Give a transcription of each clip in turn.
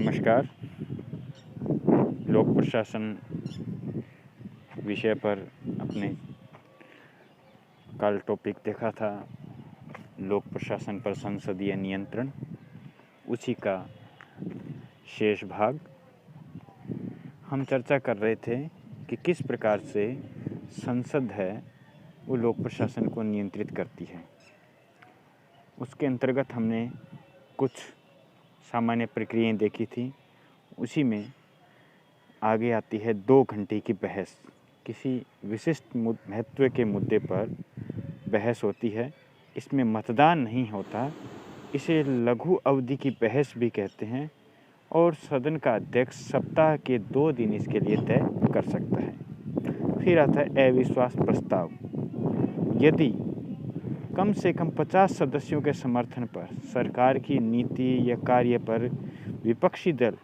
नमस्कार। लोक प्रशासन विषय पर अपने कल टॉपिक देखा था, लोक प्रशासन पर संसदीय नियंत्रण, उसी का शेष भाग हम चर्चा कर रहे थे कि किस प्रकार से संसद है वो लोक प्रशासन को नियंत्रित करती है। उसके अंतर्गत हमने कुछ सामान्य प्रक्रियाएं देखी थी। उसी में आगे आती है 2 घंटे की बहस। किसी विशिष्ट महत्व के मुद्दे पर बहस होती है। इसमें मतदान नहीं होता, इसे लघु अवधि की बहस भी कहते हैं और सदन का अध्यक्ष सप्ताह के 2 दिन इसके लिए तय कर सकता है। फिर आता है अविश्वास प्रस्ताव। यदि कम से कम 50 सदस्यों के समर्थन पर सरकार की नीति या कार्य पर विपक्षी दल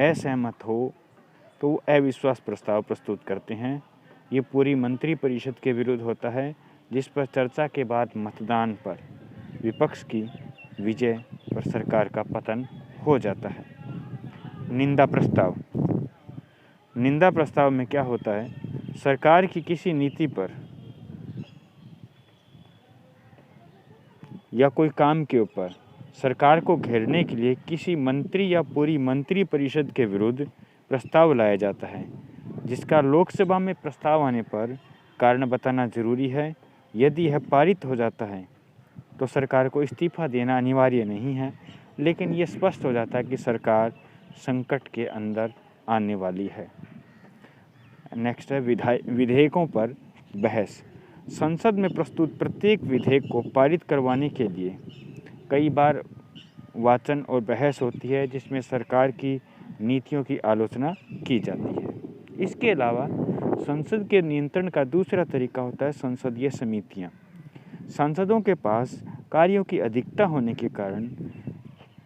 असहमत हो तो वो अविश्वास प्रस्ताव प्रस्तुत करते हैं। ये पूरी मंत्रिपरिषद के विरुद्ध होता है, जिस पर चर्चा के बाद मतदान पर विपक्ष की विजय पर सरकार का पतन हो जाता है। निंदा प्रस्ताव। निंदा प्रस्ताव में क्या होता है, सरकार की किसी नीति पर या कोई काम के ऊपर सरकार को घेरने के लिए किसी मंत्री या पूरी मंत्रिपरिषद के विरुद्ध प्रस्ताव लाया जाता है, जिसका लोकसभा में प्रस्ताव आने पर कारण बताना जरूरी है। यदि यह पारित हो जाता है तो सरकार को इस्तीफा देना अनिवार्य नहीं है, लेकिन ये स्पष्ट हो जाता है कि सरकार संकट के अंदर आने वाली है। नेक्स्ट है विधेयकों पर बहस। संसद में प्रस्तुत प्रत्येक विधेयक को पारित करवाने के लिए कई बार वाचन और बहस होती है, जिसमें सरकार की नीतियों की आलोचना की जाती है। इसके अलावा संसद के नियंत्रण का दूसरा तरीका होता है संसदीय समितियां। सांसदों के पास कार्यों की अधिकता होने के कारण,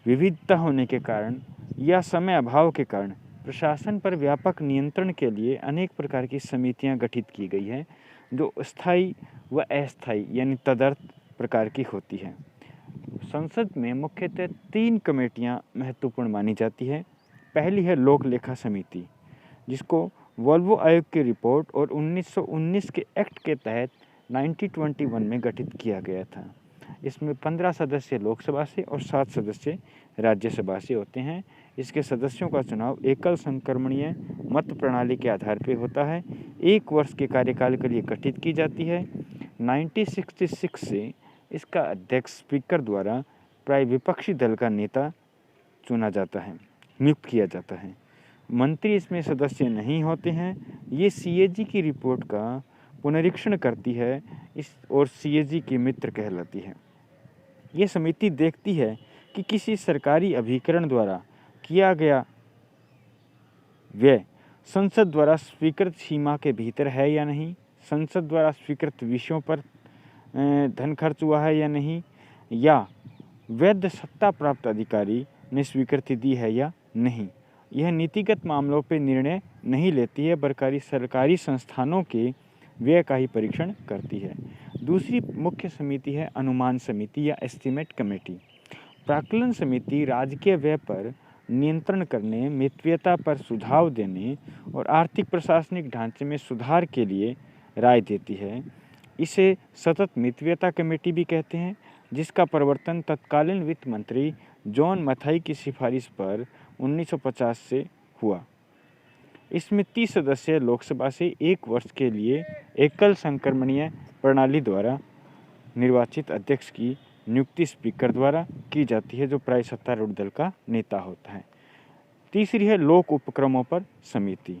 विविधता होने के कारण या समय अभाव के कारण प्रशासन पर व्यापक नियंत्रण के लिए अनेक प्रकार की समितियां गठित की गई हैं, जो स्थायी व अस्थायी यानी तदर्थ प्रकार की होती है। संसद में मुख्यतः 3 कमेटियां महत्वपूर्ण मानी जाती है। पहली है लोक लेखा समिति, जिसको वोल्वो आयोग की रिपोर्ट और 1919 के एक्ट के तहत 1921 में गठित किया गया था। इसमें 15 सदस्य लोकसभा से और 7 सदस्य राज्यसभा से होते हैं। इसके सदस्यों का चुनाव एकल संक्रमणीय मत प्रणाली के आधार पर होता है। 1 वर्ष के कार्यकाल के लिए गठित की जाती है। 1966 से इसका अध्यक्ष स्पीकर द्वारा प्राय विपक्षी दल का नेता चुना जाता है, नियुक्त किया जाता है। मंत्री इसमें सदस्य नहीं होते हैं। ये सीएजी की रिपोर्ट का पुनरीक्षण करती है और सीएजी की मित्र कहलाती है। ये समिति देखती है कि किसी सरकारी अभिकरण द्वारा किया गया व्यय संसद द्वारा स्वीकृत सीमा के भीतर है या नहीं, संसद द्वारा स्वीकृत विषयों पर धन खर्च हुआ है या नहीं, या वैध सत्ता प्राप्त अधिकारी ने स्वीकृति दी है या नहीं। यह नीतिगत मामलों पर निर्णय नहीं लेती है, बल्कि सरकारी संस्थानों के व्यय का ही परीक्षण करती है। दूसरी मुख्य समिति है अनुमान समिति या एस्टीमेट कमेटी। प्राक्कलन समिति राजकीय व्यय पर नियंत्रण करने, मितव्ययता पर सुझाव देने और आर्थिक प्रशासनिक ढांचे में सुधार के लिए राय देती है। इसे सतत मितव्ययता कमेटी भी कहते हैं, जिसका प्रवर्तन तत्कालीन वित्त मंत्री जॉन मथाई की सिफारिश पर 1950 से हुआ। इसमें 30 सदस्य लोकसभा से 1 वर्ष के लिए एकल संक्रमणीय प्रणाली द्वारा निर्वाचित अध्यक्ष की नियुक्ति स्पीकर द्वारा की जाती है, जो प्राय सत्तारूढ़ दल का नेता होता है। तीसरी है लोक उपक्रमों पर समिति।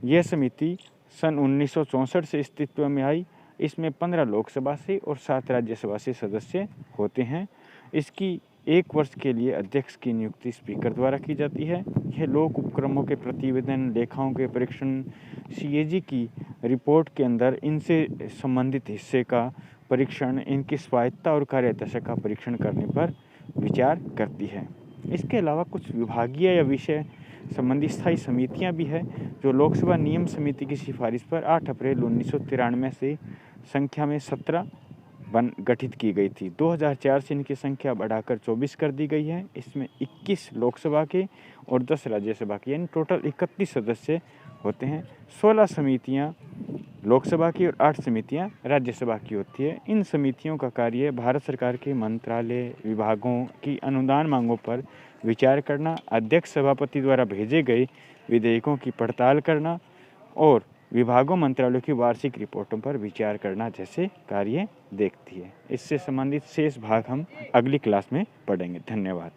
यह समिति सन 1964 से अस्तित्व में आई। इसमें 15 लोकसभा से और 7 राज्यसभा से सदस्य होते हैं। इसकी 1 वर्ष के लिए अध्यक्ष की नियुक्ति स्पीकर द्वारा की जाती है। यह लोक उपक्रमों के प्रतिवेदन, लेखाओं के परीक्षण, सीएजी की रिपोर्ट के अंदर इनसे संबंधित हिस्से का परीक्षण, इनकी स्वायत्तता और कार्यदशा का परीक्षण करने पर विचार करती है। इसके अलावा कुछ विभागीय या विषय संबंधी स्थायी समितियां भी हैं, जो लोकसभा नियम समिति की सिफारिश पर 8 अप्रैल 1993 से संख्या में 17 गठित की गई थी। 2004 से इनकी संख्या बढ़ाकर 24 कर दी गई है। इसमें 21 लोकसभा के और 10 राज्यसभा के, यानी टोटल 31 सदस्य होते हैं। 16 समितियां लोकसभा की और 8 समितियां राज्यसभा की होती है। इन समितियों का कार्य भारत सरकार के मंत्रालय विभागों की अनुदान मांगों पर विचार करना, अध्यक्ष सभापति द्वारा भेजे गए विधेयकों की पड़ताल करना और विभागों मंत्रालयों की वार्षिक रिपोर्टों पर विचार करना जैसे कार्य देखती है। इससे संबंधित शेष भाग हम अगली क्लास में पढ़ेंगे। धन्यवाद।